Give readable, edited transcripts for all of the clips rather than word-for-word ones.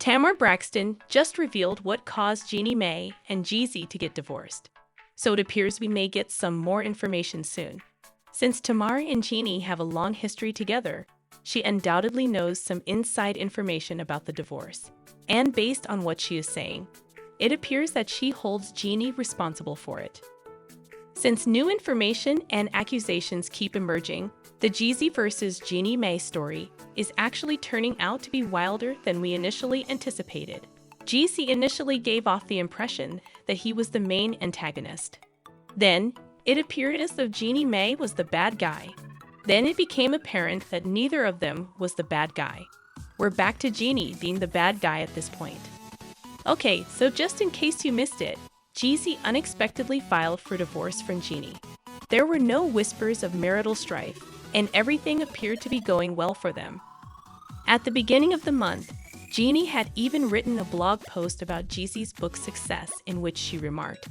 Tamar Braxton just revealed what caused Jeannie Mai and Jeezy to get divorced, so it appears we may get some more information soon. Since Tamar and Jeannie have a long history together, she undoubtedly knows some inside information about the divorce. And based on what she is saying, it appears that she holds Jeannie responsible for it. Since new information and accusations keep emerging, the Jeezy versus Jeannie Mai story is actually turning out to be wilder than we initially anticipated. Jeezy initially gave off the impression that he was the main antagonist. Then, it appeared as though Jeannie Mai was the bad guy. Then it became apparent that neither of them was the bad guy. We're back to Jeannie being the bad guy at this point. Okay, so just in case you missed it, Jeezy unexpectedly filed for divorce from Jeannie. There were no whispers of marital strife, and everything appeared to be going well for them. At the beginning of the month, Jeannie had even written a blog post about Jeezy's book success in which she remarked,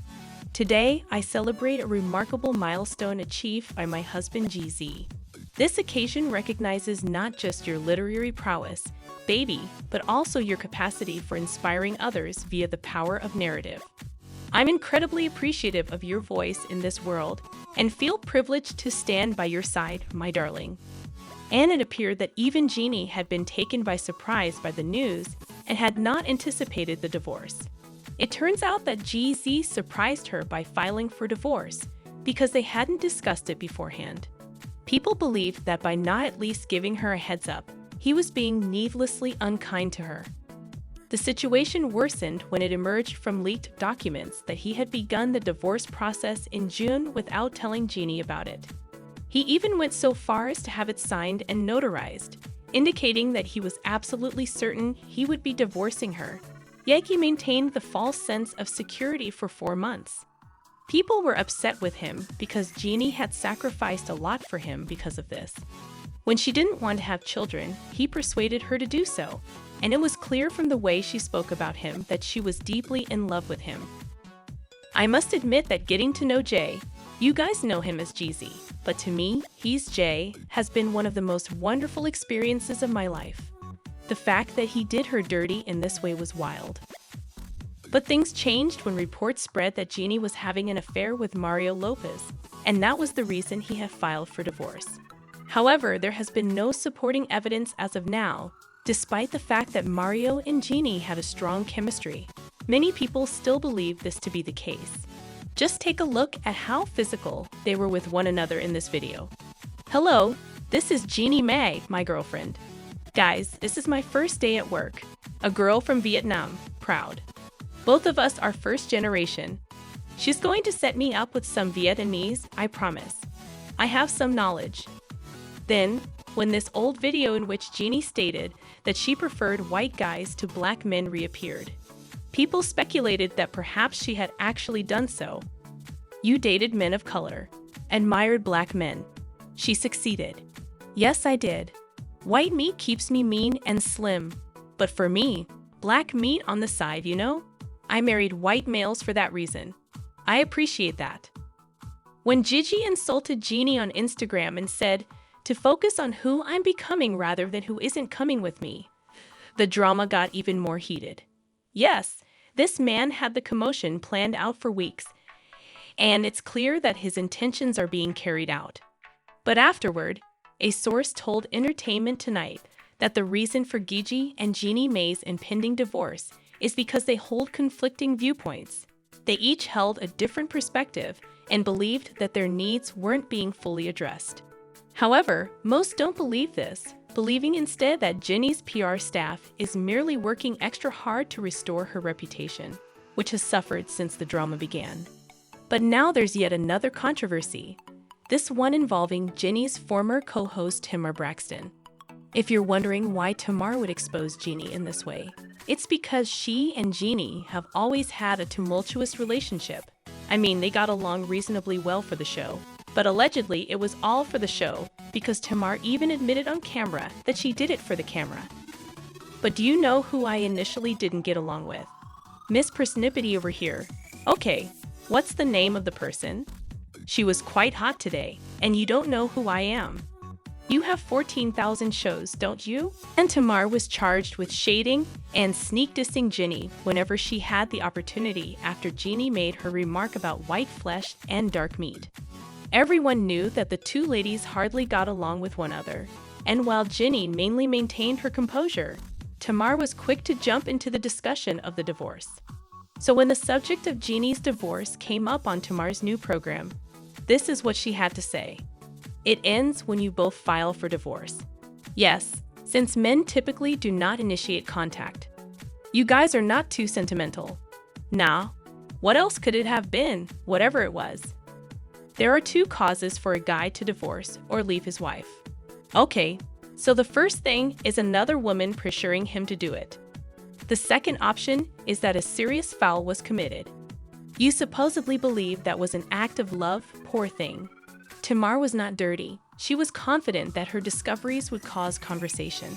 "Today, I celebrate a remarkable milestone achieved by my husband Jeezy. This occasion recognizes not just your literary prowess, baby, but also your capacity for inspiring others via the power of narrative. I'm incredibly appreciative of your voice in this world and feel privileged to stand by your side, my darling." And it appeared that even Jeannie had been taken by surprise by the news and had not anticipated the divorce. It turns out that Jeezy surprised her by filing for divorce because they hadn't discussed it beforehand. People believed that by not at least giving her a heads up, he was being needlessly unkind to her. The situation worsened when it emerged from leaked documents that he had begun the divorce process in June without telling Jeannie about it. He even went so far as to have it signed and notarized, indicating that he was absolutely certain he would be divorcing her. Yet he maintained the false sense of security for 4 months. People were upset with him because Jeannie had sacrificed a lot for him because of this. When she didn't want to have children, he persuaded her to do so, and it was clear from the way she spoke about him that she was deeply in love with him. I must admit that getting to know Jay, you guys know him as Jeezy, but to me, he's Jay, has been one of the most wonderful experiences of my life. The fact that he did her dirty in this way was wild. But things changed when reports spread that Jeannie was having an affair with Mario Lopez, and that was the reason he had filed for divorce. However, there has been no supporting evidence as of now, despite the fact that Mario and Jeannie had a strong chemistry. Many people still believe this to be the case. Just take a look at how physical they were with one another in this video. Hello, this is Jeannie Mai, my girlfriend. Guys, this is my first day at work. A girl from Vietnam, proud. Both of us are first generation. She's going to set me up with some Vietnamese, I promise. I have some knowledge. Then, when this old video in which Jeannie stated that she preferred white guys to black men reappeared, people speculated that perhaps she had actually done so. "You dated men of color, admired black men." She succeeded. "Yes, I did. White meat keeps me mean and slim. But for me, black meat on the side, you know? I married white males for that reason. I appreciate that." When Jeezy insulted Jeannie on Instagram and said, "To focus on who I'm becoming rather than who isn't coming with me," the drama got even more heated. Yes, this man had the commotion planned out for weeks, and it's clear that his intentions are being carried out. But afterward, a source told Entertainment Tonight that the reason for Jeezy and Jeannie Mai's impending divorce is because they hold conflicting viewpoints. They each held a different perspective and believed that their needs weren't being fully addressed. However, most don't believe this, believing instead that Jeannie's PR staff is merely working extra hard to restore her reputation, which has suffered since the drama began. But now there's yet another controversy, this one involving Jeannie's former co-host Tamar Braxton. If you're wondering why Tamar would expose Jeannie in this way, it's because she and Jeannie have always had a tumultuous relationship. I mean, they got along reasonably well for the show. But allegedly, it was all for the show, because Tamar even admitted on camera that she did it for the camera. But do you know who I initially didn't get along with? Miss Persnippety over here. Okay, what's the name of the person? She was quite hot today, and you don't know who I am. You have 14,000 shows, don't you? And Tamar was charged with shading and sneak dissing Jeannie whenever she had the opportunity after Jeannie made her remark about white flesh and dark meat. Everyone knew that the two ladies hardly got along with one another, and while Jeannie mainly maintained her composure, Tamar was quick to jump into the discussion of the divorce. So when the subject of Jeannie's divorce came up on Tamar's new program, this is what she had to say. It ends when you both file for divorce. Yes, since men typically do not initiate contact. You guys are not too sentimental. Nah, what else could it have been, whatever it was? There are two causes for a guy to divorce or leave his wife. Okay, so the first thing is another woman pressuring him to do it. The second option is that a serious foul was committed. You supposedly believe that was an act of love, poor thing. Tamar was not dirty. She was confident that her discoveries would cause conversation.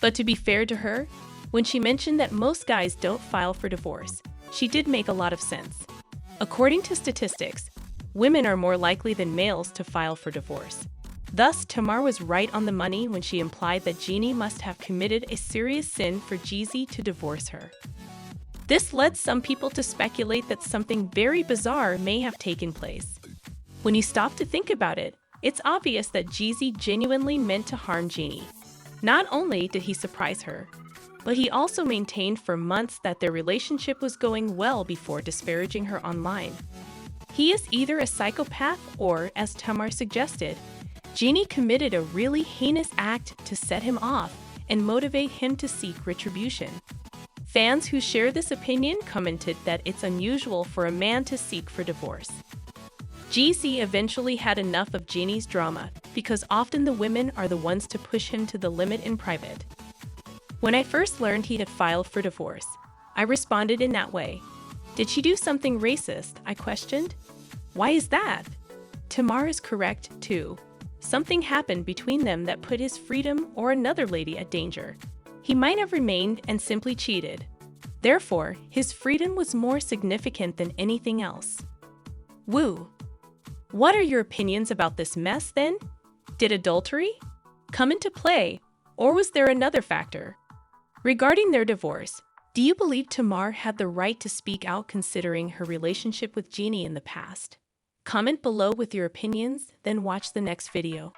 But to be fair to her, when she mentioned that most guys don't file for divorce, she did make a lot of sense. According to statistics, women are more likely than males to file for divorce. Thus, Tamar was right on the money when she implied that Jeannie must have committed a serious sin for Jeezy to divorce her. This led some people to speculate that something very bizarre may have taken place. When you stop to think about it, it's obvious that Jeezy genuinely meant to harm Jeannie. Not only did he surprise her, but he also maintained for months that their relationship was going well before disparaging her online. He is either a psychopath or, as Tamar suggested, Jeannie committed a really heinous act to set him off and motivate him to seek retribution. Fans who share this opinion commented that it's unusual for a man to seek for divorce. Jeezy eventually had enough of Jeannie's drama because often the women are the ones to push him to the limit in private. When I first learned he had filed for divorce, I responded in that way. Did she do something racist? I questioned. Why is that? Tamar is correct, too. Something happened between them that put his freedom or another lady at danger. He might have remained and simply cheated. Therefore, his freedom was more significant than anything else. Woo! What are your opinions about this mess then? Did adultery come into play, or was there another factor? Regarding their divorce, do you believe Tamar had the right to speak out considering her relationship with Jeannie in the past? Comment below with your opinions, then watch the next video.